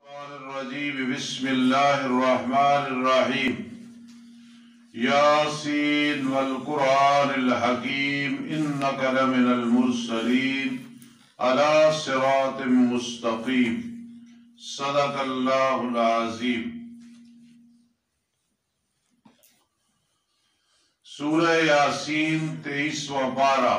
الرجيم بسم الله الرحمن الرحيم ياسين والقرآن الحكيم إنك لمن المرسلين على صراط مستقيم صدق الله العظيم۔ سورہ یاسین 23واں پارہ۔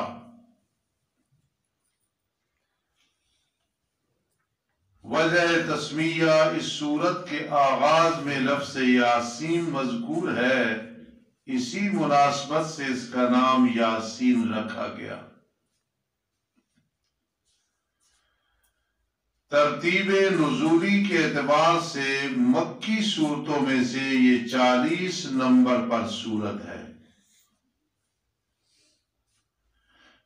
وجہ تسمیہ اس سورت کے آغاز میں لفظ یاسین مذکور ہے، اسی مناسبت سے اس کا نام یاسین رکھا گیا۔ ترتیب نزولی کے اعتبار سے مکی سورتوں میں سے یہ 40 نمبر پر سورت ہے۔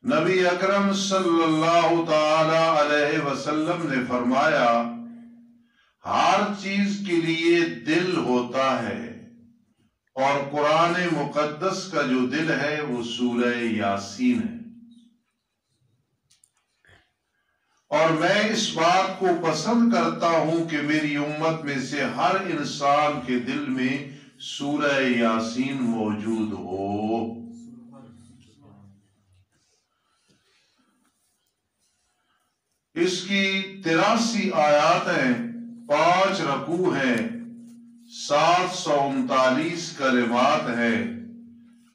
نبی اکرم صلی اللہ تعالی علیہ وسلم نے فرمایا، ہر چیز کے لیے دل ہوتا ہے اور قرآن مقدس کا جو دل ہے وہ سورہ یاسین ہے، اور میں اس بات کو پسند کرتا ہوں کہ میری امت میں سے ہر انسان کے دل میں سورہ یاسین موجود ہو۔ اس کی 83 آیات ہیں، 5 رکوع ہیں، 739 کلمات ہیں،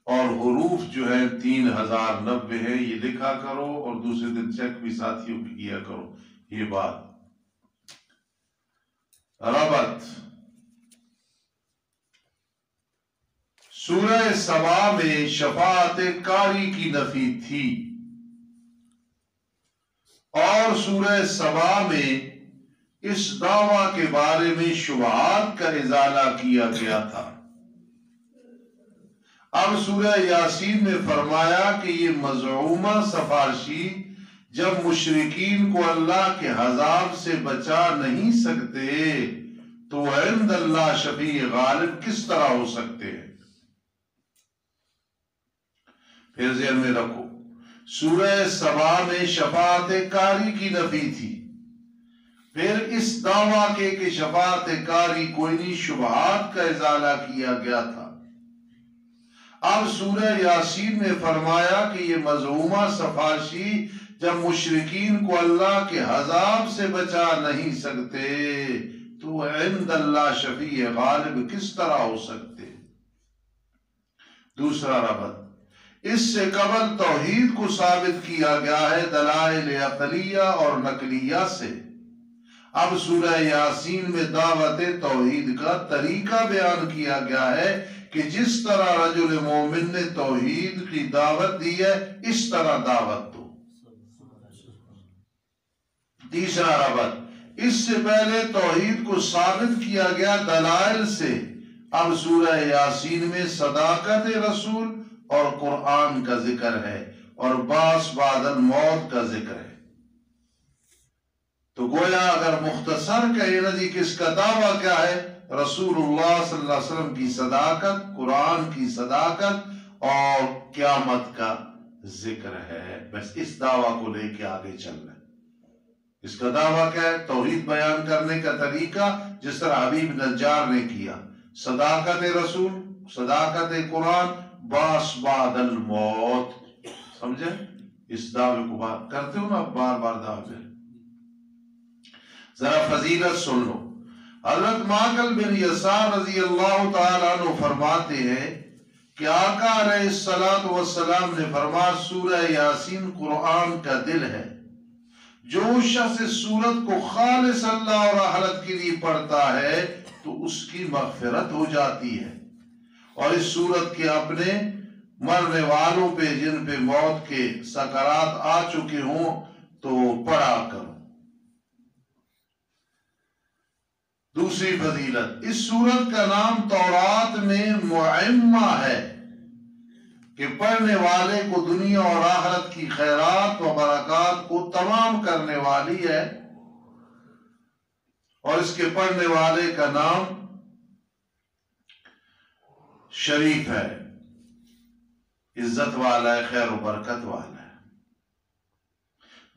اور حروف جو ہیں 3090 ہیں۔ یہ لکھا کرو اور دوسرے دن چیک بھی ساتھیوں کی کیا کرو یہ بات۔ ربط سورہ سبا میں شفاعت کاری کی نفی تھی، اور سورہ سبا میں اس دعویٰ کے بارے میں شبہات کا ازالہ کیا گیا تھا۔ اب سورہ یاسین میں فرمایا کہ یہ مزعومہ سفارشی جب مشرکین کو اللہ کے عذاب سے بچا نہیں سکتے تو عند اللہ شفیع غالب کس طرح ہو سکتے ہیں؟ پھر ذہن میں رکھو، سورہ سبا میں شفاعت کاری کی نفی تھی، پھر اس دعویٰ کے کہ شفاعت کاری کوئی نہیں، شبہات کا ازالہ کیا گیا تھا۔ اب سورہ یاسین میں فرمایا کہ یہ مزعومہ سفارشی جب مشرکین کو اللہ کے عذاب سے بچا نہیں سکتے تو عند اللہ شفیع غالب کس طرح ہو سکتے؟ دوسرا ربط، اس سے قبل توحید کو ثابت کیا گیا ہے دلائل عقلیہ اور نقلیہ سے۔ اب سورہ یاسین میں دعوت توحید کا طریقہ بیان کیا گیا ہے کہ جس طرح رجل مومن نے توحید کی دعوت دی ہے اس طرح دعوت دو۔ تیسرا ربط، اس سے پہلے توحید کو ثابت کیا گیا دلائل سے، اب سورہ یاسین میں صداقت رسول اور قرآن کا ذکر ہے اور بعث بعد الموت کا ذکر ہے۔ تو گویا اگر مختصر کہیں نا جی کس کا دعویٰ کیا ہے؟ رسول اللہ صلی اللہ علیہ وسلم کی صداقت، قرآن کی صداقت اور قیامت کا ذکر ہے۔ بس اس دعویٰ کو لے کے آگے چلنا ہے۔ اس کا دعویٰ کیا ہے؟ توحید بیان کرنے کا طریقہ جس طرح حبیب نجار نے کیا، صداقت رسول، صداقت قرآن، بعث بعد الموت۔ سمجھے؟ اس دعوے کو بات کرتے ہو نا بار بار دعوے۔ ذرا فضیلت سن لو۔ حضرت معقل بن یسار رضی اللہ تعالیٰ عنہ فرماتے ہیں کہ آقا علیہ السلام نے فرمایا سورہ یاسین قرآن کا دل ہے، جو شخص اس سورت کو خالص اللہ اور آخرت کے لیے پڑھتا ہے تو اس کی مغفرت ہو جاتی ہے، اور اس سورت کے اپنے مرنے والوں پہ جن پہ موت کے سکرات آ چکے ہوں تو پڑھا کرو۔ دوسری فضیلت، اس سورت کا نام تورات میں معمہ ہے کہ پڑھنے والے کو دنیا اور آخرت کی خیرات و برکات کو تمام کرنے والی ہے، اور اس کے پڑھنے والے کا نام شریف ہے، عزت والا ہے، خیر و برکت والا ہے۔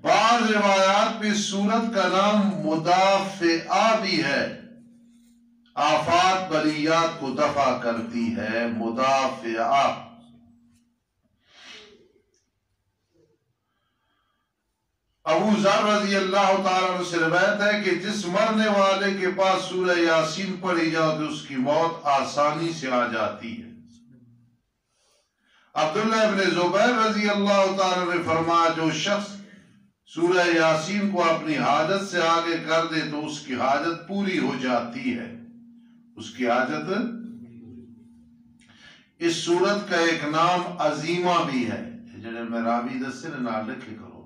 بعض روایات میں سورت کا نام مدافعہ بھی ہے، آفات بلیات کو دفع کرتی ہے، مدافعہ۔ ابو ذر رضی اللہ تعالیٰ عنہ سے روایت ہے کہ جس مرنے والے کے پاس سورہ یاسین پڑھی جاؤ تو اس کی موت آسانی سے آ جاتی ہے۔ عبداللہ ابن زبیر رضی اللہ تعالیٰ نے فرمایا جو شخص سورہ یاسین کو اپنی حاجت سے آگے کر دے تو اس کی حاجت پوری ہو جاتی ہے، اس کی حاجت۔ اس سورت کا ایک نام عظیمہ بھی ہے، جنہیں میں راوی دستے نے نہ لکھے کرو،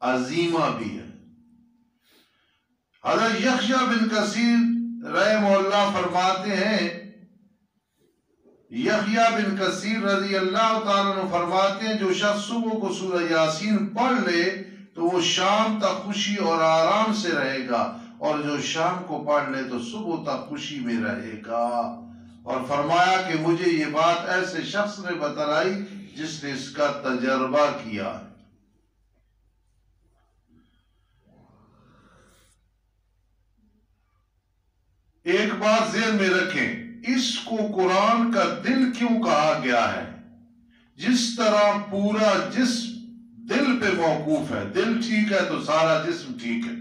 عظیمہ بھی ہے۔ حضرت یحییٰ بن کثیر رحمہ اللہ فرماتے ہیں، یحییٰ بن کثیر رضی اللہ تعالیٰ عنہ فرماتے ہیں جو شخص صبح کو سورہ یاسین پڑھ لے تو وہ شام تک خوشی اور آرام سے رہے گا، اور جو شام کو پڑھ لے تو صبح تک خوشی میں رہے گا۔ اور فرمایا کہ مجھے یہ بات ایسے شخص نے بتلائی جس نے اس کا تجربہ کیا ہے۔ ایک بات ذہن میں رکھیں، اس کو قرآن کا دل کیوں کہا گیا ہے؟ جس طرح پورا جسم دل پہ موقوف ہے، دل ٹھیک ہے تو سارا جسم ٹھیک ہے۔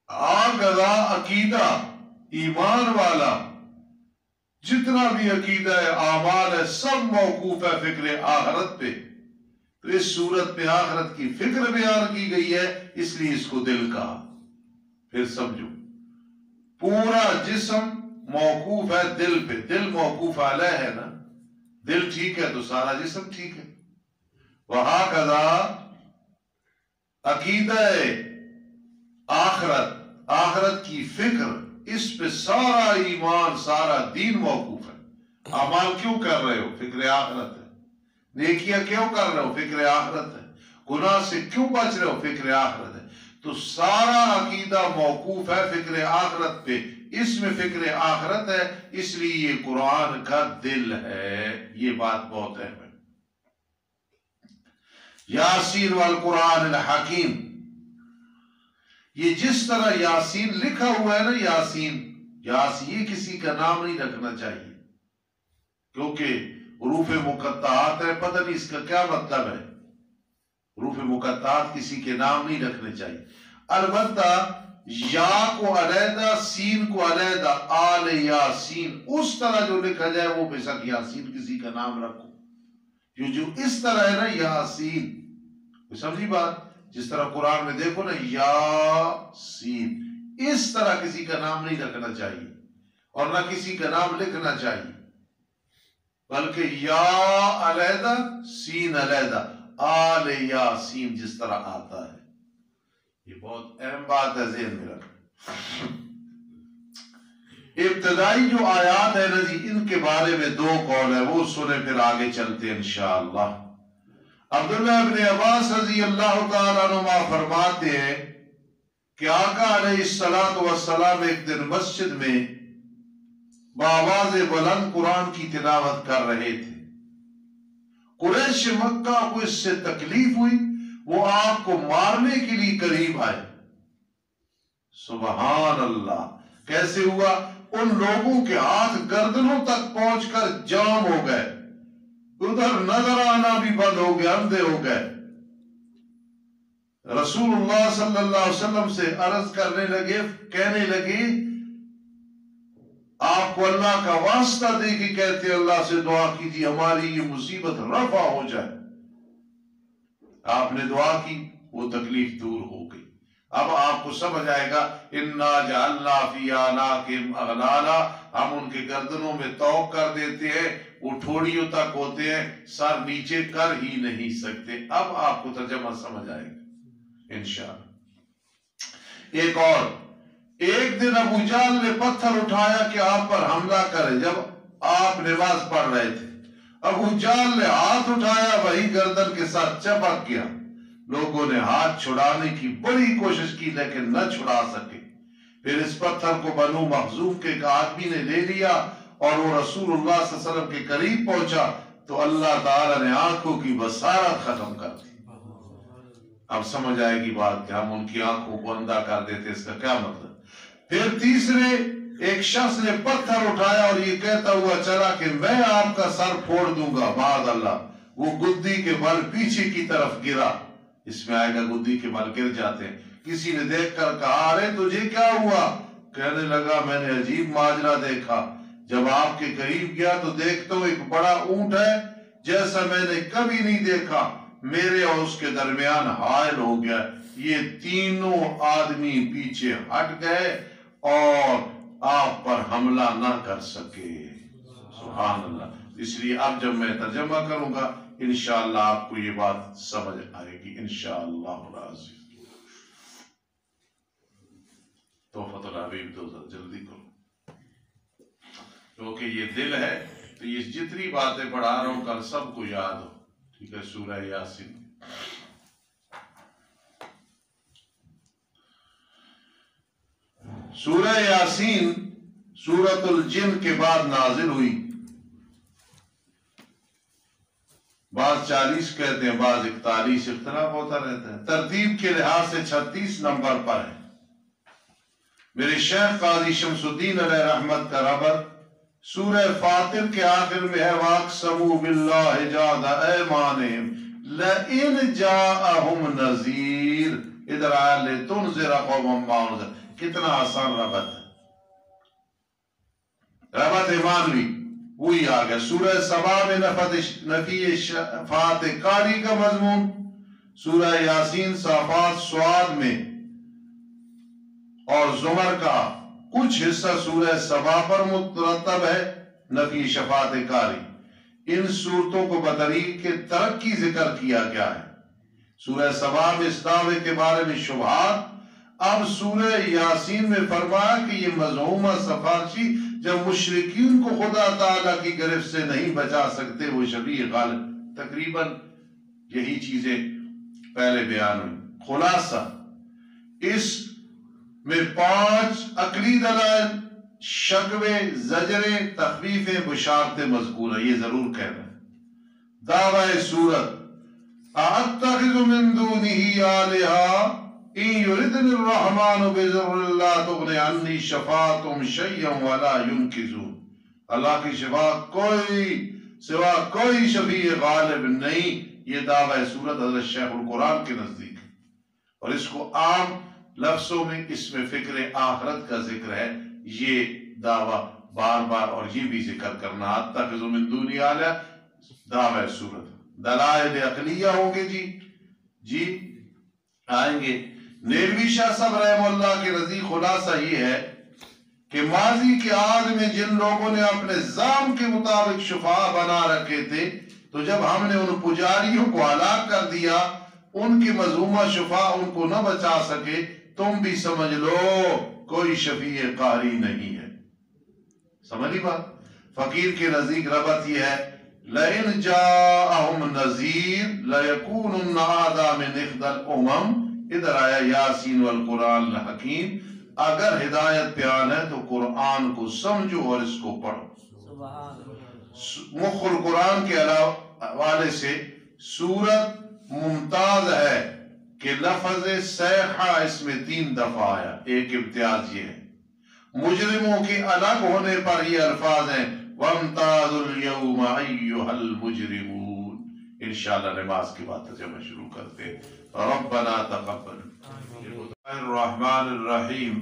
آگرہ عقیدہ ایمان والا جتنا بھی عقیدہ ہے، اعمال ہے، سب موقوف ہے فکر آخرت پہ، تو اس صورت میں آخرت کی فکر بیان کی گئی ہے، اس لیے اس کو دل کہا۔ پھر سمجھو، پورا جسم موقوف ہے دل پہ، دل موقوف علیہ ہے نا، دل ٹھیک ہے تو سارا جسم ٹھیک ہے۔ وہکذا عقیدہ آخرت، آخرت کی فکر، اس پہ سارا ایمان سارا دین موقوف ہے۔ اعمال کیوں کر رہے ہو؟ فکر آخرت ہے۔ نیکیاں کیوں کر رہے ہو؟ فکر آخرت ہے۔ گناہ سے کیوں بچ رہے ہو؟ فکر آخرت ہے۔ تو سارا عقیدہ موقوف ہے فکر آخرت پہ، اس میں فکر آخرت ہے، اس لیے یہ قرآن کا دل ہے۔ یہ بات بہت اہم ہے۔ یاسین والقرآن الحکیم، یہ جس طرح یاسین لکھا ہوا ہے نا، یاسین یہ کسی کا نام نہیں رکھنا چاہیے، کیونکہ حروف مقطعات ہے، پتہ نہیں اس کا کیا مطلب ہے۔ حروف مقطعات کسی کے نام نہیں رکھنے چاہیے، البتہ یا کو علیحدہ، سین کو علیحدہ، آل یاسین اس طرح جو لکھا جائے وہ بے شک یاسین کسی کا نام رکھو، جو اس طرح ہے نا یاسین، سمجھی بات؟ جس طرح قرآن میں دیکھو نا یاسین، اس طرح کسی کا نام نہیں رکھنا چاہیے اور نہ کسی کا نام لکھنا چاہیے، بلکہ یا علیحدہ سین علیحدہ، آل یاسین جس طرح آتا ہے۔ یہ بہت اہم بات ہے، ذہن میں رکھیں۔ ابتدائی جو آیات ہے نا جی، ان کے بارے میں دو قول ہے، وہ سنیں پھر آگے چلتے ہیں انشاءاللہ۔ عبداللہ ابن عباس رضی اللہ تعالیٰ عنہ فرماتے ہیں کہ آقا علیہ السلام ایک دن مسجد میں بآواز بلند قرآن کی تلاوت کر رہے تھے۔ قریش مکہ کو اس سے تکلیف ہوئی، وہ آپ کو مارنے کے لیے قریب آئے۔ سبحان اللہ، کیسے ہوا؟ ان لوگوں کے ہاتھ گردنوں تک پہنچ کر جام ہو گئے، ادھر نظر آنا بھی بند ہو گیا، اندھے ہو گئے۔ رسول اللہ صلی اللہ علیہ وسلم سے عرض کرنے لگے، کہنے لگے آپ کو اللہ کا واسطہ دے کے کہتے اللہ سے دعا کیجیے ہماری یہ مصیبت رفع ہو جائے۔ آپ نے دعا کی، وہ تکلیف دور ہو گئی۔ اب آپ کو سمجھ آئے گا، اِنَّا جَعَلْنَا فِي أَعْنَاقِهِمْ أَغْلَالًا، ہم ان کے گردنوں میں طوق کر دیتے ہیں، وہ ٹھوڑیوں تک ہوتے ہیں، سر نیچے کر ہی نہیں سکتے۔ اب آپ کو ترجمہ سمجھ آئے گا انشاءاللہ۔ ایک دن ابو جہل نے پتھر اٹھایا کہ آپ پر حملہ کرے، جب آپ نماز پڑھ رہے تھے۔ ابو جہل نے ہاتھ اٹھایا، وہی گردن کے ساتھ چپک گیا۔ لوگوں نے ہاتھ چھڑانے کی بڑی کوشش کی لیکن نہ چھڑا سکے۔ پھر اس پتھر کو بنو مخزوم کے ایک آدمی نے لے لیا اور وہ رسول اللہ صلی اللہ علیہ وسلم کے قریب پہنچا تو اللہ تعالی نے آنکھوں کی بصارت ختم کر دی۔ اب سمجھ آئے گی بات کہ ہم ان کی آنکھوں کو اندھا کر دیتے، اس کا کیا مطلب؟ پھر تیسرے ایک شخص نے پتھر اٹھایا اور یہ کہتا ہوا چلا کہ میں آپ کا سر پھوڑ دوں گا، معاذ اللہ، وہ گدی کے بل پیچھے کی طرف گرا۔ اس میں آئے گا گدی کے بل گر جاتے ہیں۔ کسی نے دیکھ کر کہا ارے تجھے کیا ہوا؟ کہنے لگا میں نے عجیب ماجرا دیکھا، جب آپ کے قریب گیا تو دیکھتا ہوں ایک بڑا اونٹ ہے جیسا میں نے کبھی نہیں دیکھا، میرے اور اس کے درمیان حائل ہو گیا، یہ تینوں آدمی پیچھے ہٹ گئے اور آپ پر حملہ نہ کر سکے۔ سبحان اللہ۔ اس لیے اب جب میں ترجمہ کروں گا انشاءاللہ آپ کو یہ بات سمجھ آئے گی انشاءاللہ العظیم۔ تحفۃ الحبیب دو جلدی کرو، کیونکہ یہ دل ہے تو یہ جتنی باتیں پڑھا رہا ہوں کل سب کو یاد ہو، ٹھیک ہے؟ سورہ یاسین سورہ یاسین سورۃ الجن کے بعد نازل ہوئی، بعض 40 کہتے ہیں، بعض 41، اختلاف ہوتا رہتا ہے۔ ترتیب کے لحاظ سے 36 نمبر پر ہے۔ میرے شیخ قاضی شمس الدین علیہ رحمت کا ربط سورہ فاطر کے آخر میں ہے، وَاقْسَمُوا بِاللَّهِ جَعْدَ أَيْمَانِهِمْ لَئِنْ جَاءَهُمْ نَذِيرٌ، ادھر آیا لِتُنْذِرَ قَوْمًا مَا أُنذِرَ۔ کتنا آسان ربط ہے، ربط ایمانوی وہی آ گیا۔ سورہ سبا میں نفی شفاعت کاری کا مضمون، سورہ یاسین صافات سواد میں اور زمر کا کچھ حصہ سورہ سبا پر مترتب ہے نفی شفاعت کاری۔ ان صورتوں کو بدلیل کے ترقی ذکر کیا گیا ہے۔ سورہ سبا میں اس دعوے کے بارے میں شبہات، اب سورہ یاسین میں فرمایا کہ یہ مذمومہ سفارشی جب مشرکین کو خدا تعالیٰ کی گرفت سے نہیں بچا سکتے وہ شفیع غالب۔ تقریباً یہی چیزیں پہلے بیان ہوئی۔ خلاصہ اس میں 5 عقلی دلائل، شکوے، زجریں، تخویفیں، بشارتیں مذکور ہیں، یہ ضرور کہنا ہے۔ دعوی سورت اَأَتَّخِذُ مِن دُونِهِ آلِهَةً إِن يُرِدْنِ الرَّحْمَنُ بِضُرٍّ لَا تُغْنِ عَنِّي شَفَاعَتُهُمْ شَيْئًا وَلَا يُنْقِذُونَ۔ اللہ کی شفاعت سوا کوئی شفیع غالب نہیں، یہ دعوی سورت حضرت شیخ القرآن کے نزدیک ہے، اور اس کو عام لفظوں میں اس میں فکر آخرت کا ذکر ہے، یہ دعویٰ بار بار اور یہ بھی ذکر کرنا۔ اتخذ من دونی آلیہ دعوی سورت۔ دلائل عقلیہ ہوں گے جی آئیں گے۔ نیلوی شاہ صاحب رحم اللہ کے نزدیک خلاصہ یہ ہے کہ ماضی کے عہد میں جن لوگوں نے اپنے زعم کے مطابق شفاع بنا رکھے تھے، تو جب ہم نے ان پجاریوں کو ہلاک کر دیا، ان کی مذمومہ شفاع ان کو نہ بچا سکے، تم بھی سمجھ لو کوئی شفیع قاری نہیں ہے۔ سمجھی بات؟ فقیر کے نزدیک ربط یہ ہے، لَإِنْ جَاءَهُمْ نَذِيرٌ لَيَكُونُنَّ هَذَا مِنْ إِحْدَى الْأُمَمِ۔ ادھر آیا یاسین والقرآن الحکیم، اگر ہدایت پیان ہے تو قرآن کو سمجھو اور اس کو پڑھو۔ مخ القرآن کے حوالے سے سورت ممتاز ہے کہ لفظ صیحہ اس میں 3 دفعہ آیا۔ ایک امتیاز یہ ہے، مجرموں کے الگ ہونے پر یہ الفاظ ہیں، وَامْتَازُوا الْيَوْمَ أَيُّهَا الْمُجْرِمُونَ۔ انشاءاللہ نماز کے بعد ترجمہ شروع کرتے ہیں۔ ربنا تقبل۔ الرحمن الرحیم،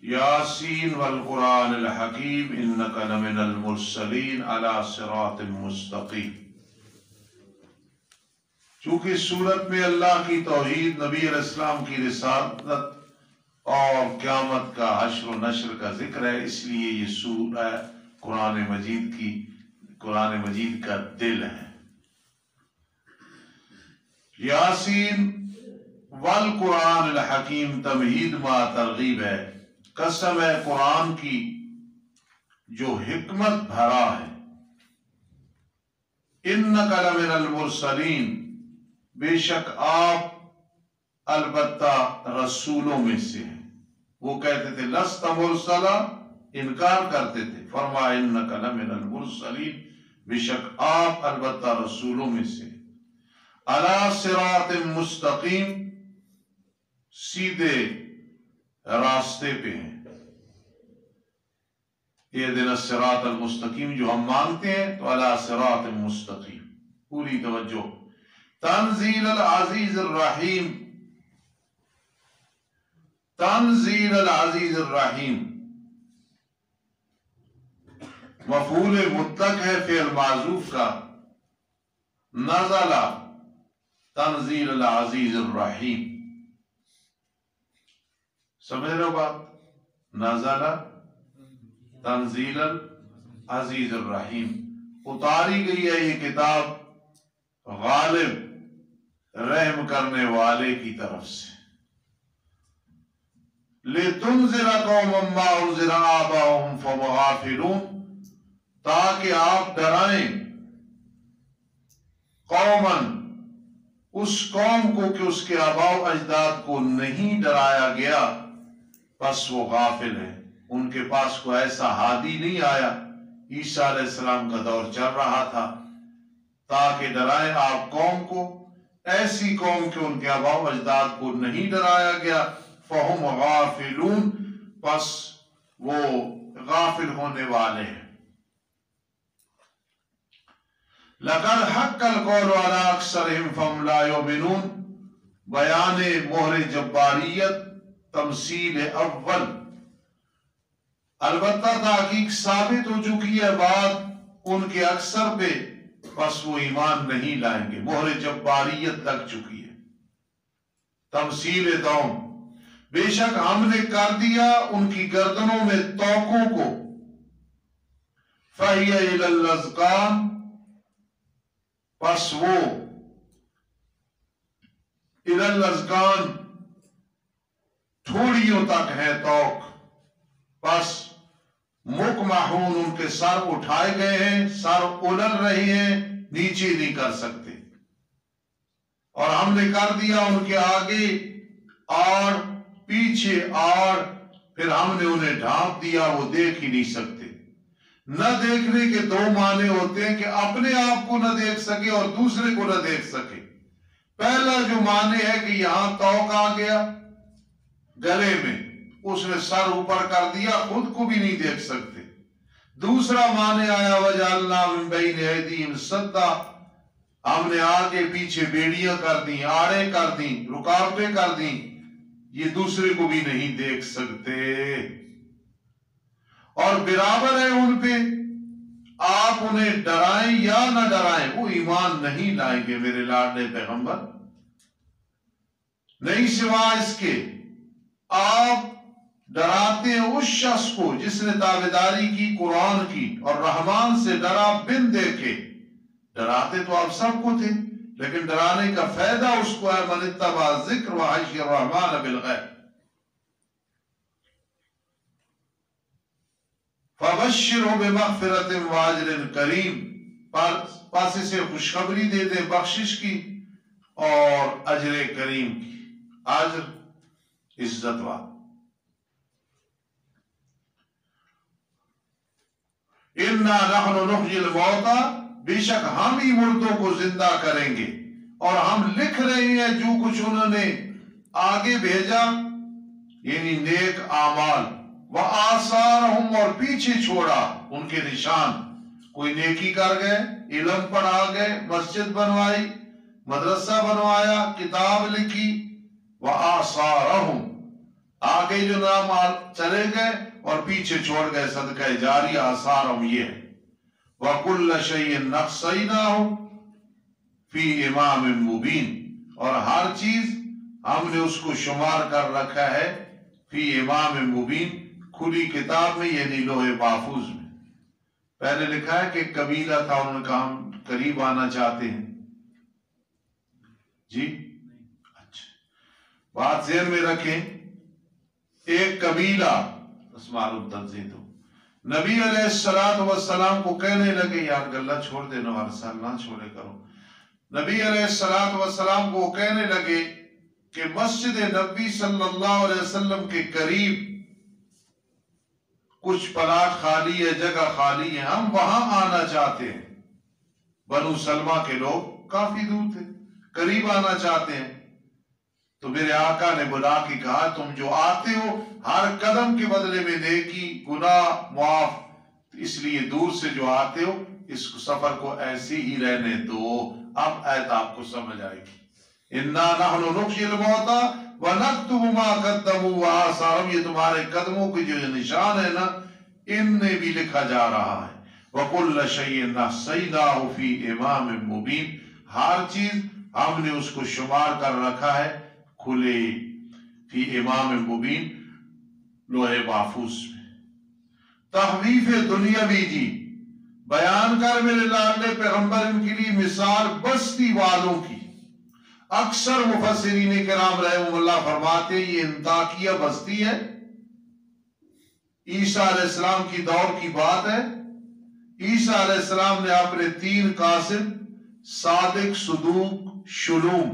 یاسین والقرآن الحکیم انک لمن المرسلین علی صراط مستقیم۔ چونکہ سورت میں اللہ کی توحید، نبی علیہ السلام کی رسالت اور قیامت کا حشر و نشر کا ذکر ہے، اس لیے یہ سورہ قرآن مجید کا دل ہے۔ یاسین والقرآن الحکیم تمہید ما ترغیب ہے، قسم ہے قرآن کی جو حکمت بھرا ہے۔ انک لمن المرسلین، بے شک آپ البتہ رسولوں میں سے ہیں۔ وہ کہتے تھے لست مرسلا، انکار کرتے تھے، فرمایا انک لمن المرسلین، بے شک آپ البتہ رسولوں میں سے۔ علی صراط مستقیم، سیدھے راستے پہ ہیں۔ اہدنا الصراط المستقیم جو ہم مانگتے ہیں تو علی صراط مستقیم، پوری توجہ۔ تنزیل العزیز الرحیم، تنزیل العزیز الرحیم مفعول مطلق ہے فعل معذوف کا، نزل تنزیل العزیز الرحیم، سمجھ رہے ہو بات؟ نزل تنزیل العزیز الرحیم، اتاری گئی ہے یہ کتاب غالب رحم کرنے والے کی طرف سے۔ لِتُنذِرَ قَوْمًا مَّا أُنذِرَ آبَاؤُهُمْ فَهُمْ غَافِلُونَ، تاکہ آپ ڈرائیں قوماً اس قوم کو کہ اس کے آباء و اجداد کو نہیں ڈرایا گیا، پس وہ غافل ہیں، ان کے پاس کوئی ایسا ہادی نہیں آیا۔ عیسیٰ علیہ السلام کا دور چل رہا تھا، تاکہ ڈرائیں آپ قوم کو، ایسی قوم کہ ان کے آباء و اجداد کو نہیں ڈرایا گیا، فَهُمْ غَافِلُونَ، پس وہ غافل ہونے والے ہیں۔ لَقَدْ حَقَّ الْقَوْلُ عَلَىٰ أَكْثَرِهِمْ فَهُمْ لَا يُؤْمِنُونَ، بیان مہر جباریت، تمثیل اول، البتہ تحقیق ثابت ہو چکی ہے بات ان کے اکثر پہ، پس وہ ایمان نہیں لائیں گے، مہر جباریت لگ چکی ہے۔ تمثیل دوم، بے شک ہم نے کر دیا ان کی گردنوں میں توقوں کو، فَهِيَ إِلَى الْأَذْقَانِ، پس وہ إِلَى الْأَذْقَانِ تھوڑیوں تک ہے توق، پس مُقْمَحُونَ ان کے سر اٹھائے گئے ہیں، سر اُلل رہے ہیں، نیچے نہیں کر سکتے۔ اور ہم نے کر دیا ان کے آگے اور پیچھے، اور پھر ہم نے انہیں ڈھانپ دیا، وہ دیکھ ہی نہیں سکتے۔ نہ دیکھنے کے دو معنی ہوتے ہیں کہ اپنے آپ کو نہ دیکھ سکے اور دوسرے کو نہ دیکھ سکے۔ پہلا جو معنی ہے کہ یہاں توق آ گیا گلے میں، اس نے سر اوپر کر دیا، خود کو بھی نہیں دیکھ سکتے۔ دوسرا معنی آیا وَجَعَلْنَا مِن بَيْنِ أَيْدِيهِمْ سَدًّا، ہم نے آگے پیچھے بیڑیاں کر دیں، آڑے کر دیں، رکاوٹیں کر دیں، یہ دوسرے کو بھی نہیں دیکھ سکتے۔ اور برابر ہے ان پہ، آپ انہیں ڈرائیں یا نہ ڈرائیں، وہ ایمان نہیں لائیں گے میرے لاڈلے پیغمبر، نہیں سوا اس کے آپ ڈراتے ہیں اس شخص کو جس نے تابعداری کی قرآن کی اور رحمان سے ڈرا بن دیکھے۔ ڈراتے تو آپ سب کو تھے، لیکن ڈرانے کا فائدہ اس کو ہے من اتبع ذکر وحشی الرحمن بالغیب۔ فَبَشِّرْهُ بِمَغْفِرَةٍ وَأَجْرٍ كَرِيمٍ، پس اسے خوشخبری دے دیں بخشش کی اور اجر کریم کی، اجر عزت والا۔ اِنَّا نَحْنُ نُحْيِي الْمَوْتَى، بے شک ہم ہی مردوں کو زندہ کریں گے، اور ہم لکھ رہے ہیں جو کچھ انہوں نے آگے بھیجا، یعنی نیک اعمال، وَآثَارَهُمْ، اور پیچھے چھوڑا ان کے نشان، کوئی نیکی کر گئے، علم پڑھا گئے، مسجد بنوائی، مدرسہ بنوایا، کتاب لکھی، وَآثَارَهُمْ، آگے جو نام چلے گئے اور پیچھے چھوڑ گئے صدقہ جاری، آثارہم یہ ہے۔ وَكُلَّ شَيْءٍ نَقْصَيْنَاهُ فِي إِمَامٍ مُبِينٍ، اور ہر چیز ہم نے اس کو شمار کر رکھا ہے فی امام مبین، کھلی کتاب میں، یعنی لوح محفوظ میں۔ پہلے لکھا ہے کہ قبیلہ تھا، انہوں نے کہا ہم قریب آنا چاہتے ہیں، جی اچھا بات ذہن میں رکھیں، ایک قبیلہ بس معلوم تنظیم ہو، نبی علیہ السلام کو کہنے لگے یار گلہ چھوڑ دینا، ہر سال نہ چھوڑے کرو۔ نبی علیہ السلام کو کہنے لگے کہ مسجد نبی صلی اللہ علیہ وسلم کے قریب کچھ پلاٹ خالی ہے، جگہ خالی ہے، ہم وہاں آنا چاہتے ہیں۔ بنو سلمہ کے لوگ کافی دور تھے، قریب آنا چاہتے ہیں. تو میرے آقا نے بلا کے کہا تم جو آتے ہو ہر قدم کے بدلے میں نیکی گناہ معاف، اس لیے دور سے جو آتے ہو اس سفر کو ایسے ہی رہنے دو. اب آیت آپ کو سمجھ آئے گی. اِنَّا نَحْنُ نُحْيِي الْمَوْتَى وَنَكْتُبُ مَا قَدَّمُوا وَآثَارَهُمْ. یہ تمہارے قدموں کے جو نشان ہے نا ان میں بھی لکھا جا رہا ہے. وَكُلَّ شَيْءٍ أَحْصَيْنَاهُ فِي إِمَامٍ مُبِينٍ. ہر چیز ہم نے اس کو شمار کر رکھا ہے کھلے فی امام مبین لوح محفوظ میں. تخویف دنیاوی جی بیان کر میرے لاڈلے پیغمبر ان کے لیے مثال بستی والوں کی. اکثر مفسرین کرام رحمہ اللہ فرماتے یہ انطاکیہ بستی ہے. عیسیٰ علیہ السلام کی دور کی بات ہے. عیسیٰ علیہ السلام نے اپنے 3 قاصد صادق صدوق شلوم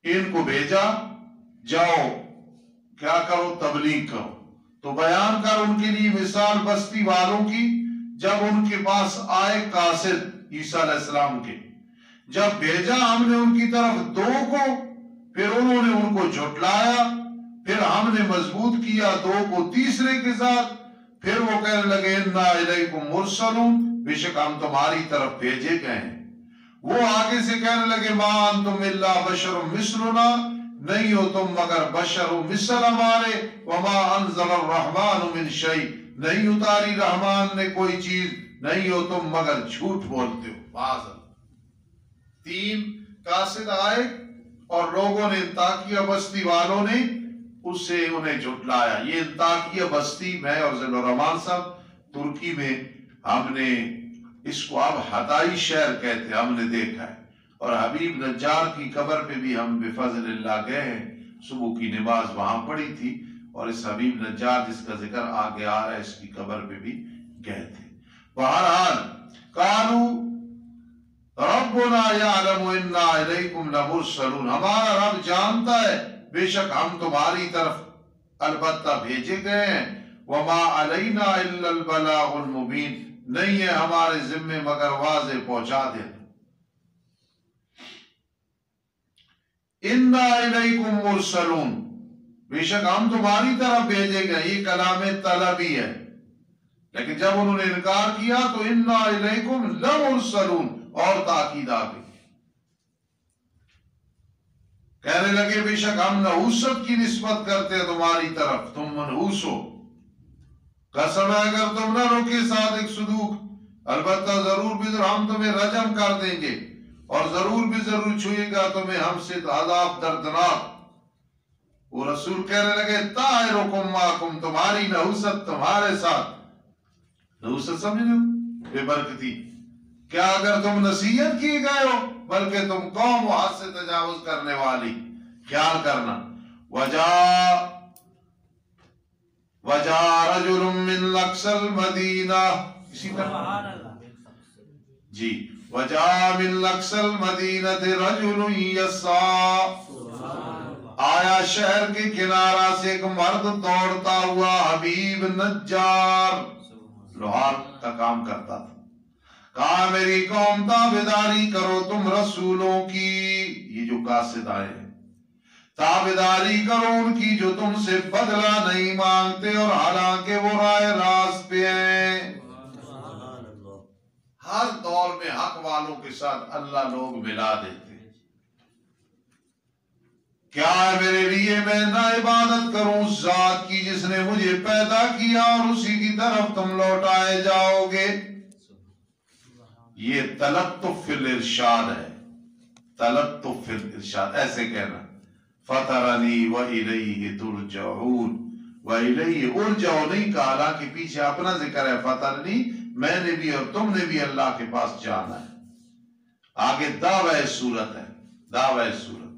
ان کو بھیجا جاؤ کیا کرو تبلیغ کرو. تو بیان کر ان کے لیے مثال بستی والوں کی. جب ان کے پاس آئے قاصد عیسیٰ علیہ السلام کے، جب بھیجا ہم نے ان کی طرف 2 کو، پھر انہوں نے ان کو جھٹلایا، پھر ہم نے مضبوط کیا 2 کو تیسرے کے ساتھ. پھر وہ کہنے لگے اِنَّا إِلَيْكُمْ مُرْسَلُونَ، بے شک ہم تمہاری طرف بھیجے گئے ہیں. وہ آگے سے کہنے لگے مَا أَنْتُمْ إِلَّا بَشَرٌ مِثْلُنَا، نہیں ہو تم مگر بشر و مثل ہمارے. وَمَا أَنزَلَ الرَّحْمَنُ مِنْ شَيْءٍ، نہیں اتاری رحمان نے کوئی چیز، نہیں ہو تم مگر جھوٹ بولتے ہو. معاذ اللہ. 3 قاصد آئے اور لوگوں نے انطاکیہ بستی والوں نے اس سے انہیں جھٹلایا. یہ انطاکیہ بستی میں اور ذل الرحمان صاحب ترکی میں ہم نے اس کو اب ہدائی شہر کہتے ہم نے دیکھا ہے. اور حبیب نجار کی قبر پہ بھی ہم بفضل اللہ گئے ہیں. صبح کی نماز وہاں پڑھی تھی اور اس حبیب نجار جس کا ذکر آگے آ رہا ہے اس کی قبر پہ بھی گئے تھے. بہرحال قالوا ربنا یعلم انا الیکم لمرسلون، ہمارا رب جانتا ہے بے شک ہم تمہاری طرف البتہ بھیجے گئے ہیں. وما علینا الا البلاغ المبین، نہیں ہے ہمارے ذمے مگر واضح پہنچا دینا. انا الیکم مرسلون، بے شک ہم تمہاری طرف بھیجے گئے. یہ کلام طلبی ہے، لیکن جب انہوں نے انکار کیا تو انا الیکم لمرسلون اور تاکید آ گئی. کہنے لگے بے شک ہم نحوست کی نسبت کرتے ہیں تمہاری طرف، تم منحوس ہو. قسم ہے اگر تم نہ روکے صادق صدوق، البتہ ضرور بھی ضرور ہم تمہیں رجم کر دیں گے اور ضرور بھی ضرور چھوئے گا تمہیں ہم سے عذاب دردناک. وہ رسول کہنے لگے طائرکم معکم، تمہاری نحوست تمہارے ساتھ. نحوست سمجھ لو بے برکتی. کیا اگر تم نصیحت کیے گئے ہو بلکہ تم قوم و حد سے تجاوز کرنے والی. خیال کرنا. وجا رجل من اقصى المدینہ، اسی طرح جی وجا من اقصى المدینہ رجل یسعی، آیا شہر کے کنارہ سے ایک مرد دوڑتا ہوا. حبیب نجار لوہار کا کام کرتا تھا. کہا میری قوم تابعداری کرو تم رسولوں کی. یہ جو قاصد آئے ہیں تابعداری کرو ان کی جو تم سے بدلہ نہیں مانگتے اور حالانکہ وہ راہ راست پہ ہیں. ہر دور میں حق والوں کے ساتھ اللہ لوگ ملا دیتے ہیں. کیا ہے میرے لیے میں نہ عبادت کروں اس ذات کی جس نے مجھے پیدا کیا اور اسی کی طرف تم لوٹائے جاؤ گے. یہ تلطف فی الارشاد ہے. تلطف فی الارشاد ایسے کہنا فَطَرَنِي وَإِلَيْهِ تُرْجَعُونَ. وَإِلَيْهِ ارجعو نہیں کہا، حالانکہ پیچھے اپنا ذکر ہے. فَطَرَنِي میں نے بھی اور تم نے بھی اللہ کے پاس جانا ہے. آگے دعوی صورت ہے. دعوی صورت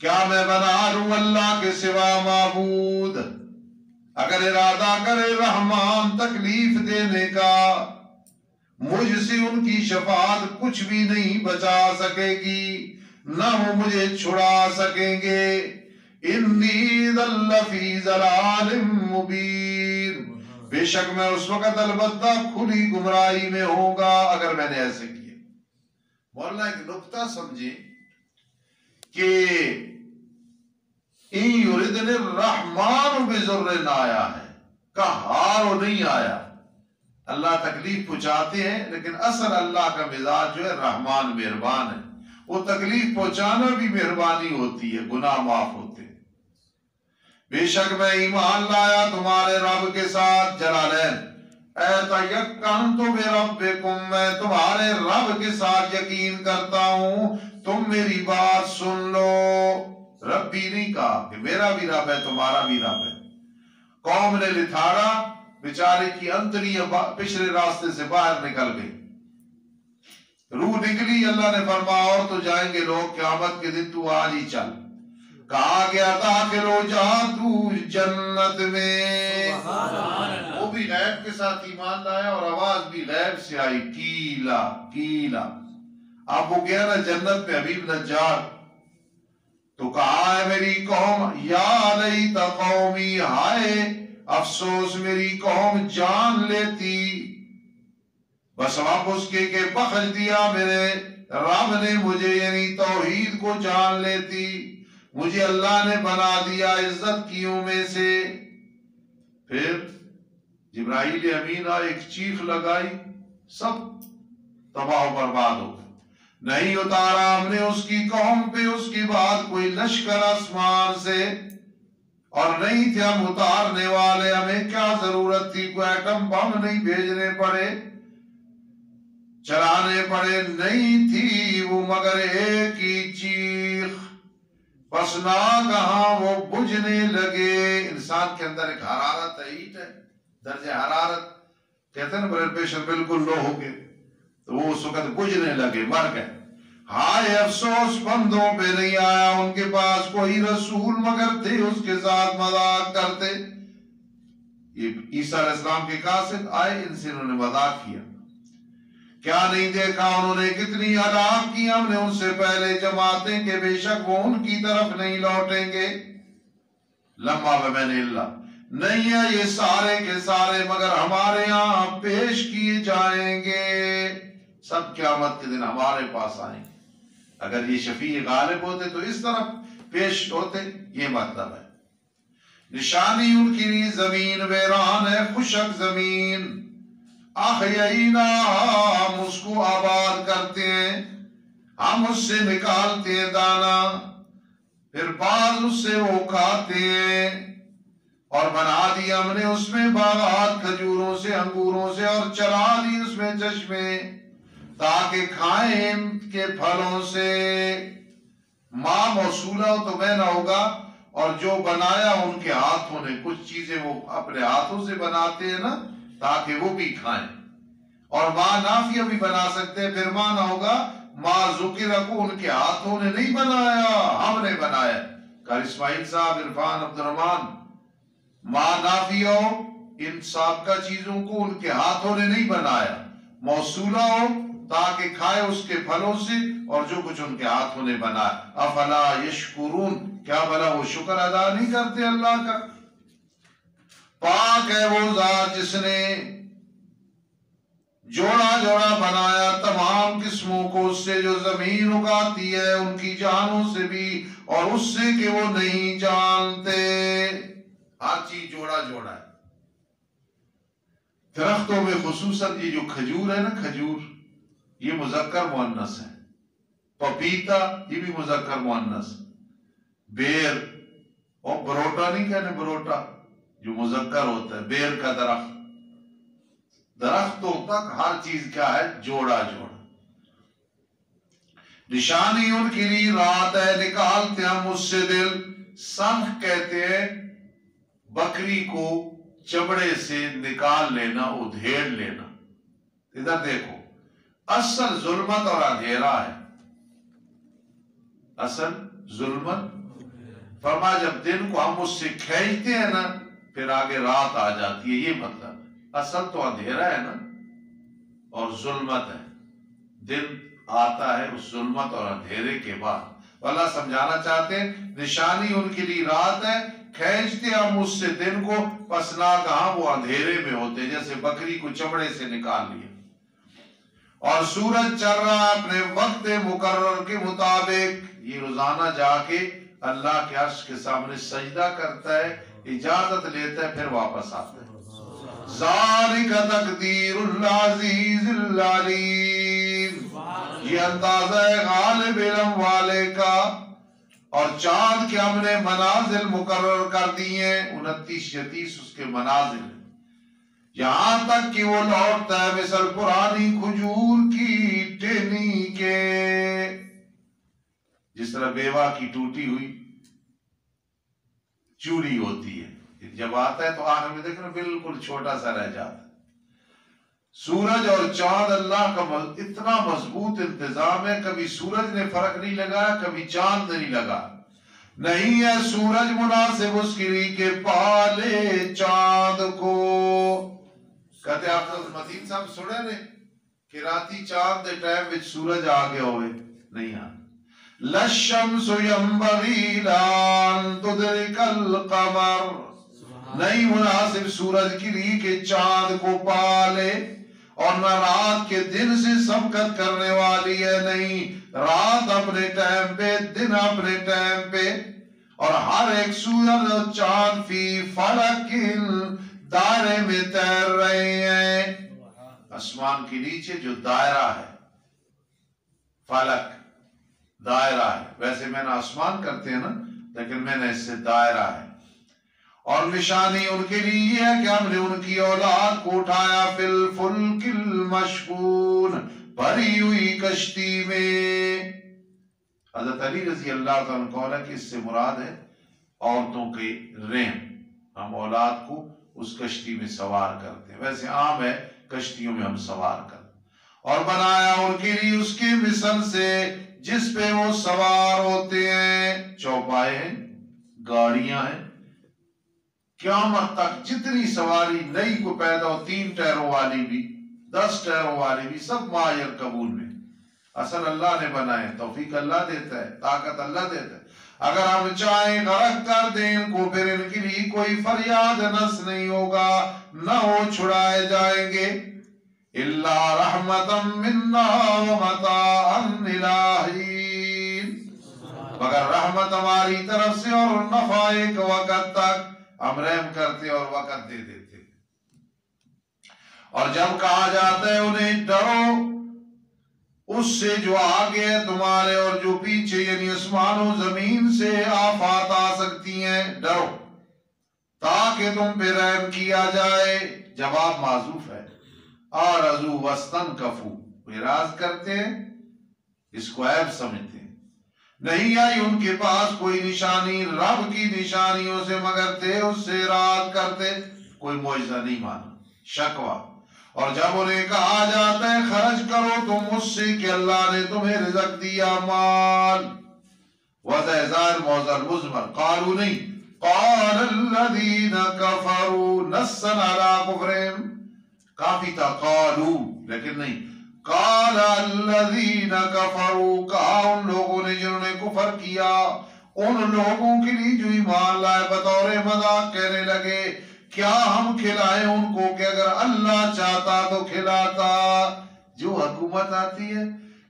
کیا میں بنا لوں اللہ کے سوا معبود؟ اگر ارادہ کرے رحمان تکلیف دینے کا مجھ سے ان کی شفاعت کچھ بھی نہیں بچا سکے گی، نہ وہ مجھے چھڑا سکیں گے. انی ذل فی ضلال مبین، بے شک میں اس وقت البتہ کھلی گمراہی میں ہوگا اگر میں نے ایسے کیا. مولانا ایک نقطہ سمجھے کہ این یردن الرحمن بضر آیا ہے، قہار نہیں آیا۔ اللہ تکلیف پہنچاتے ہیں لیکن اصل اللہ کا مزاج جو ہے رحمان مہربان ہے، وہ تکلیف پہنچانا بھی مہربانی ہوتی ہے، گناہ معاف ہوتے ہیں۔ بے شک میں ایمان لایا تمہارے رب کے ساتھ، جلالین ایتیقنت بربکم، میں تمہارے رب کے ساتھ یقین کرتا ہوں، تم میری بات سن لو۔ ربی نہیں کہا کہ میرا بھی رب ہے تمہارا بھی رب ہے۔ قوم نے لتھاڑا، بیچارے کی انتڑی پچھلے راستے سے باہر نکل گئی، روح نکلی، اللہ نے فرمایا اور تو جائیں گے لوگ قیامت کے دن، تو آج ہی چل۔ کہا گیا داخل ہو جا تو جنت میں، وہ بھی غیب کے ساتھ ایمان لایا اور آواز بھی غیب سے آئی، کیلا کیلا۔ اب وہ گیا نا جنت میں حبیب نجار، تو کہا ہے میری قوم، یا لیت قومی، ہائے افسوس میری قوم جان لیتی، بس اب اس کے کہ بخش دیا میرے رب نے مجھے، یعنی توحید کو جان لیتی، مجھے اللہ نے بنا دیا عزت کیوں میں سے۔ پھر جبرائیل امین آئے، ایک چیخ لگائی، سب تباہ و برباد ہو گئے۔ نہیں اتارا ہم نے اس کی قوم پہ اس کے بعد کوئی لشکر آسمان سے، اور نہیں تھے ہم اتارنے والے، ہمیں کیا ضرورت تھی، کوئی ایٹم بم نہیں بھیجنے پڑے، چلانے پڑے، نہیں تھی وہ مگر ایک ہی چیخ، پس ناگہاں وہ بجھنے لگے۔ انسان کے اندر ایک حرارت ہے، ہیٹ ہے، درجہ حرارت، کہتے ہیں نا بلڈ پریشر بالکل لو ہو گئے، تو وہ اس وقت بجھنے لگے، مر گئے۔ ہائے افسوس بندوں پہ نہیں آیا ان کے پاس کوئی رسول مگر تھے اس کے ساتھ مذاق کرتے۔ یہ عیسیٰ علیہ السلام کے قاصد آئے، ان سے انہوں نے مذاق کیا۔ کیا نہیں دیکھا انہوں نے کتنی ہلاک کی ہم نے ان سے پہلے جماعتیں، کہ بے شک وہ ان کی طرف نہیں لوٹیں گے۔ لما بمن اللہ، نہیں ہے یہ سارے کے سارے مگر ہمارے یہاں پیش کیے جائیں گے، سب قیامت کے دن ہمارے پاس آئیں گے۔ اگر یہ شفیع غالب ہوتے تو اس طرف پیش ہوتے، یہ مطلب ہے۔ نشانی ان کی لیے زمین ویران ہے، خشک زمین، احیینا، ہم اس کو آباد کرتے ہیں، ہم اس سے نکالتے ہیں دانا، پھر بعض اس سے وہ کھاتے ہیں، اور بنا دی ہم نے اس میں باغات کھجوروں سے انگوروں سے، اور چلا دی اس میں چشمے تاکہ کھائیں ان کے پھلوں سے۔ ماں موصولہ ہو تو میں نہ ہوگا، اور جو بنایا ان کے ہاتھوں نے، کچھ چیزیں وہ اپنے ہاتھوں سے بناتے ہیں نا تاکہ وہ بھی کھائیں، اور ماں نافیہ بھی بنا سکتے ہیں، پھر ماں نہ ہوگا ماں ذکر کو ان کے ہاتھوں نے نہیں بنایا، ہم نے بنایا۔ کر اسماعیل صاحب، عرفان، عبد الرحمان، ماں نافیہ ہو، ان سابقہ چیزوں کو ان کے ہاتھوں نے نہیں بنایا، موصولہ ہو تاکہ کھائے اس کے پھلوں سے، اور جو کچھ ان کے ہاتھوں نے بنایا۔ افلا یشکرون، کیا بھلا وہ شکر ادا نہیں کرتے اللہ کا؟ پاک ہے وہ ذات جس نے جوڑا جوڑا بنایا تمام قسموں کو، اس سے جو زمین اگاتی ہے ان کی جانوں سے بھی، اور اس سے کہ وہ نہیں جانتے، ہر چیز جوڑا جوڑا ہے۔ درختوں میں خصوصاً یہ جو کھجور ہے نا، کھجور یہ مذکر مؤنث ہے، پپیتا یہ بھی مذکر مؤنث، بیر، اور بروٹا نہیں کہنے، بروٹا جو مذکر ہوتا ہے، بیر کا درخت، درختوں تک ہر چیز کیا ہے، جوڑا جوڑا۔ نشانی ان کے لیے رات ہے، نکالتے ہم اس سے دل، سنخ کہتے ہیں بکری کو چمڑے سے نکال لینا، ادھیڑ لینا۔ ادھر دیکھو، اصل ظلمت اور اندھیرا ہے، اصل ظلمت، فرمایا جب دن کو ہم اس سے کھینچتے ہیں نا پھر آگے رات آ جاتی ہے، یہ مطلب ہے۔ اصل تو اندھیرا ہے نا اور ظلمت ہے، دن آتا ہے اس ظلمت اور اندھیرے کے بعد۔ اللہ سمجھانا چاہتے ہیں نشانی ان کے لیے رات ہے، کھینچتے ہم اس سے دن کو، پس ناگہاں وہ اندھیرے میں ہوتے، جیسے بکری کو چمڑے سے نکال لیا۔ اور سورج چل رہا ہے اپنے وقت مقرر کے مطابق، یہ روزانہ جا کے اللہ کے عرش کے سامنے سجدہ کرتا ہے، اجازت لیتا ہے، پھر واپس آتا ہے۔ ذالک تقدیر العزیز العلیم، یہ اندازہ ہے غالب علم والے کا۔ اور چاند کے ہم نے منازل مقرر کر دی ہیں، 29 یا 30 اس کے منازل ہیں، یہاں تک کہ وہ لوٹتا ہے مثل پرانی کھجور کی ٹہنی کے، جس طرح بیوہ کی ٹوٹی ہوئی چوڑی ہوتی ہے، جب آتا ہے تو آخر میں دیکھنا بالکل چھوٹا سا رہ جاتا ہے۔ سورج اور چاند اللہ کا اتنا مضبوط انتظام ہے، کبھی سورج نے فرق نہیں لگایا، کبھی چاند نہیں لگا، نہیں ہے سورج مناسب اس کی کہ پالے چاند کو۔ کہتے آپ مدین صاحب سنے نے کہ راتی چاند دے ٹائم وچ سورج آگے ہوئے نہیں آ لَلشَّمْسُ يَنبَغِي لَأَن تُدْرِكَ الْقَمَرَ، نہیں مناسب سورج کی لیے کہ چاند کو پالے، اور نہ رات کے دن سے سبقت کرنے والی ہے، نہیں رات اپنے ٹائم پہ، دن اپنے ٹائم پہ، اور ہر ایک سورج اور چاند فی فلک دائرے میں تیر رہے ہیں، آسمان کے نیچے جو دائرہ ہے، فلک دائرہ ہے، ویسے میں نے آسمان کرتے ہیں نا، لیکن میں نے اس سے دائرہ ہے۔ اور نشانی ان کے لیے یہ ہے کہ ہم نے ان کی اولاد کو اٹھایا فی الفلک المشحون، بھری ہوئی کشتی میں۔ حضرت علی رضی اللہ عنہ قول ہے کہ اس سے مراد ہے عورتوں کے رحم، ہم اولاد کو اس کشتی میں سوار کرتے ہیں، ویسے عام ہے کشتیوں میں ہم سوار کرتے ہیں، اور بنایا ان کے لیے اس کے مثل سے جس پہ وہ سوار ہوتے ہیں، چوپائے ہیں، گاڑیاں ہیں، قیامت تک جتنی سواری نئی کو پیدا ہو، 3 ٹائروں والی بھی 10 ٹائروں والی بھی، سب ماہر قبول میں، اصل اللہ نے بنائے، توفیق اللہ دیتا ہے، طاقت اللہ دیتا ہے، اگر ہم چاہیں غرق کر دیں ان کو، پھر ان کے لیے کوئی فریاد نس نہیں ہوگا، نہ وہ چھڑائے جائیں گے، الا رحمتا منا ومتاعا الی حین، مگر رحمت ہماری طرف سے اور نفع ایک وقت تک، ہم رحم کرتے اور وقت دے دیتے۔ اور جب کہا جاتا ہے انہیں ڈرو اس سے جو آگے ہے تمہارے اور جو پیچھے، یعنی آسمان و زمین سے آفات آ سکتی ہیں، ڈرو تاکہ تم پہ رحم کیا جائے، جواب معذوف ہے، آرزو واستنکفو، اعراض کرتے ہیں، اس کو عیب سمجھتے ہیں، نہیں آئی ان کے پاس کوئی نشانی رب کی نشانیوں سے مگر تھے اس سے اعراض کرتے، کوئی معجزہ نہیں مانا، شکوہ۔ اور جب انہیں کہا جاتا ہے خرچ کرو تم اس سے کہ اللہ نے تمہیں رزق دیا، مال وضع ظاہر موضع مضمر، قالوا نہیں، قال الذین کفروا نصا علی کفرہم، کافی تھا قالوا لیکن نہیں، قال الذین کفروا، کہا ان لوگوں نے جنہوں نے کفر کیا، ان لوگوں کے لیے جو ایمان لائے بطور مذاق کہنے لگے کیا ہم کھلائیں ان کو کہ اگر اللہ چاہتا تو کھلاتا۔ جو حکومت آتی ہے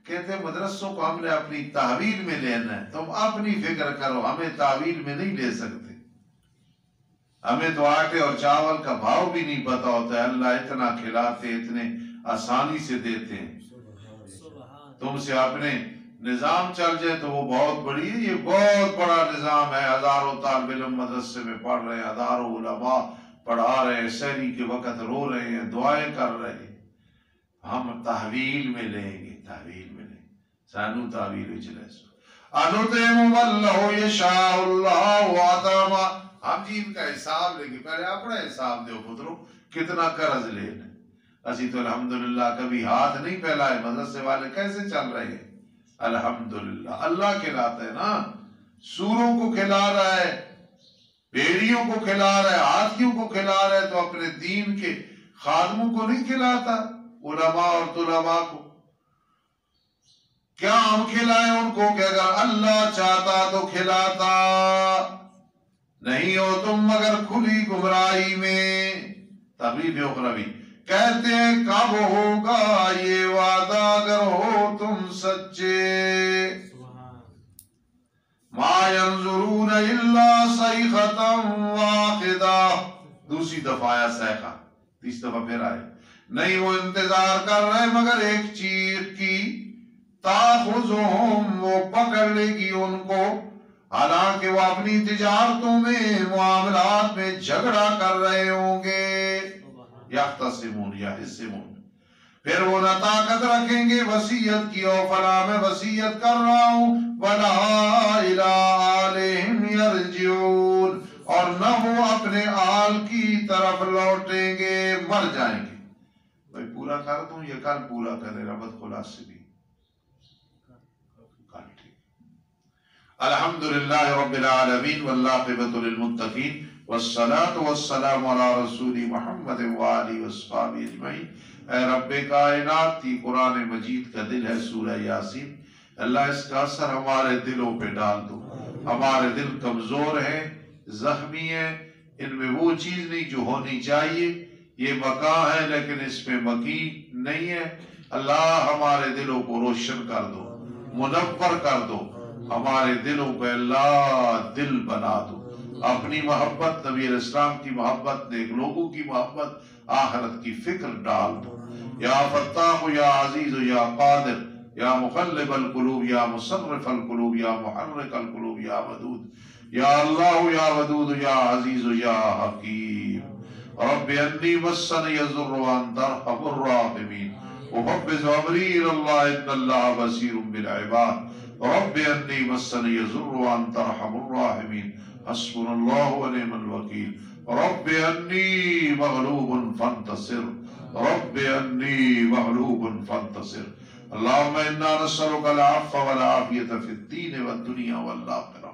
کہتے ہیں مدرسوں کو ہم نے اپنی تحویل میں لینا ہے، تم اپنی فکر کرو، ہمیں تحویل میں نہیں لے سکتے، ہمیں تو آٹے اور چاول کا بھاؤ بھی نہیں پتا ہوتا ہے، اللہ اتنا کھلاتے اتنے آسانی سے دیتے ہیں، تم سے اپنے نظام چل جائے تو وہ بہت بڑی ہے، یہ بہت بڑا نظام ہے، ہزاروں طالب علم مدرسے میں پڑھ رہے ہیں، ہزاروں علماء پڑھا رہے ہیں، سحری کے وقت رو رہے ہیں، دعائیں کر رہے ہیں، ہم تحویل میں لیں گے، تحویل میں لیں، سانو تحویل اچھلے سو انُتِمُ وَاللَّهُ يَشَاءُ اللَّهُ وَعَطَامَا، ہم جی ان کا حساب لیں گے، پہلے اپنا حساب دیو پترو، کتنا قرض لینا، اسی تو الحمدللہ کبھی ہاتھ نہیں پھیلائے، مدرسے والے کیسے چل رہے ہیں، الحمدللہ اللہ کھلاتا ہے نا، سوروں کو کھلا رہا ہے، بھیڑیوں کو کھلا رہا ہے، ہاتھیوں کو کھلا رہا ہے، تو اپنے دین کے خادموں کو نہیں کھلاتا، علماء اور طلباء کو، کیا ہم کھلائیں ان کو کہ اگر اللہ چاہتا تو کھلاتا، نہیں ہو تم مگر کھلی گمراہی میں۔ ترغیب اخروی، کہتے ہیں کب ہوگا یہ وعدہ اگر ہو تم سچے. ما ينظرون الا صيحة واحدة. دوسری دفعہ آیا صیحہ، تیس دفعہ پھر آئے. نہیں وہ انتظار کر رہے مگر ایک چیخ کی. تاخذہم، وہ پکڑ لے گی ان کو، حالانکہ وہ اپنی تجارتوں میں معاملات میں جھگڑا کر رہے ہوں گے. یختصمون یحسمون. پھر وہ نہ طاقت رکھیں گے وصیت کی، اور فلاں میں وصیت کر رہا ہوں، ولا الی آلہم یرجعون، اور نہ وہ اپنے آل کی طرف لوٹیں گے، مر جائیں گے. بھائی پورا کر دوں یا کل پورا کرے ربط خلاص بھی؟ الحمدللہ رب العالمین والعاقبۃ للمتقین والصلاة والسلام علی رسول محمد وآلہ وصحبہ اجمعین. اے رب کائنات، کی قرآن مجید کا دل ہے سورہ یاسین. اللہ اس کا اثر ہمارے دلوں پہ ڈال دو. ہمارے دل کمزور ہیں، زخمی ہیں، ان میں وہ چیز نہیں جو ہونی چاہیے. یہ مکاں ہے لیکن اس میں مکی نہیں ہے. اللہ ہمارے دلوں کو روشن کر دو، منور کر دو. ہمارے دلوں کو اللہ دل بنا دو. اپنی محبت، نبی علیہ السلام کی محبت، نیک لوگوں کی محبت، آخرت کی فکر ڈال دو. یا فتاح یا عزیز یا قادر یا مقلب القلوب یا مصرف القلوب یا محرک القلوب یا ودود یا اللہ یا ودود یا عزیز یا حکیم. رب انی مسنی الضر وانت ارحم الراحمین. وحفظ امری اللہ ان اللہ بصیر بالعباد. رب انی مسنی الضر وانت ارحم الراحمین. حسبنا اللہ ونعم الوکیل. رب انی مغلوب فانتصر. رب انی مغلوب فانتصر. اللہم انا نسألک العفو والعافیت فی الدین والدنیا والآخرہ.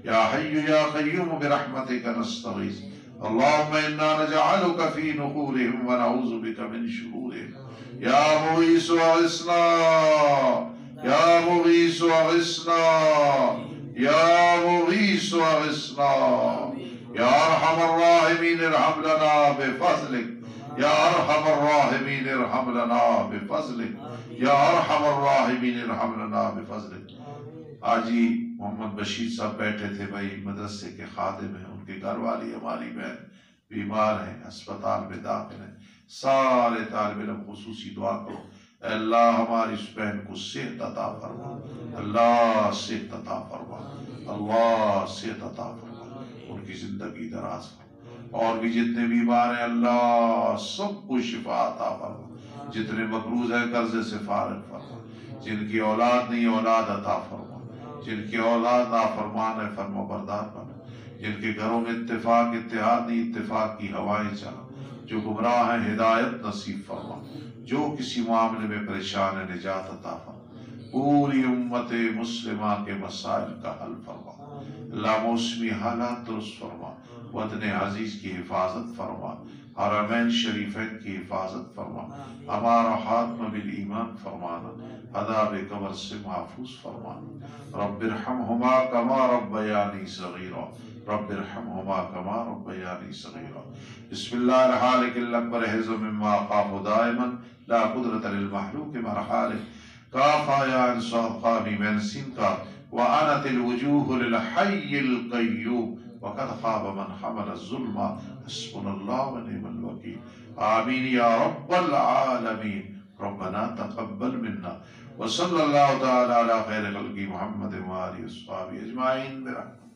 یا حی یا قیوم برحمتک نستغیث. اللہم انا نجعلک فی نحورہم ونعوذ بک من شرورہم. یا مغیث اغثنا، یا مغیث اغثنا، یا مغیث اغثنا. یا ارحم الراحمین ارحم لنا بفضلک. یا ارحم الراحمین ارحم لنا بفضلک. یا ارحم الراحمین ارحم لنا بفضلک. آج ہی محمد بشیر صاحب بیٹھے تھے بھائی، مدرسے کے خادم ہیں، ان کے گھر والی ہماری بہن بیمار ہیں، اسپتال میں داخل ہیں. سارے طالب علم خصوصی دعا کرو، اے اللہ ہماری اس بہن کو صحت عطا فرما. اللہ صحت عطا فرما. اللہ صحت عطا فرما. ان کی زندگی دراز فرما. اور بھی جتنے بیمار ہیں اللہ سب کو شفا عطا فرما. جتنے مقروض ہیں قرضے سے فارغ فرما. جن کی اولاد نہیں اولاد عطا فرما. جن کی اولاد نافرمان ہے فرما بردار بنا. جن کے گھروں میں اتفاق اتحاد نہیں اتفاق کی ہوائیں چلا. جو گمراہ ہیں ہدایت نصیب فرما. جو کسی معاملے میں پریشان ہے نجات عطا فرما. پوری امت مسلمہ کے مسائل کا حل فرما. اللہ موسمی حالات درست فرما. وطن عزیز کی حفاظت فرما. حرمین شریفین کی حفاظت فرما. ہمارا خاتمہ بالایمان فرمانا. عذاب قبر سے محفوظ فرمانا. رب ارحمہما کما ربیانی صغیرا. رب ارحمہما کما ربیانی صغیرا. بسم اللہ الحالک الاکبر حزم مما خاف دائما لا قدرت للمحلوک مرحالک. کاف یا انصاف قامی من سین کا وعنت الوجوہ للحی القیوم وقد خواب من حمل الظلم. حسبنا اللہ ونعم الوکیل. آمین یا رب العالمین. ربنا تقبل منا وصلی اللہ تعالی علی خیر خلقی محمد وآلہ وصحبہ اجمعین برحمتہ.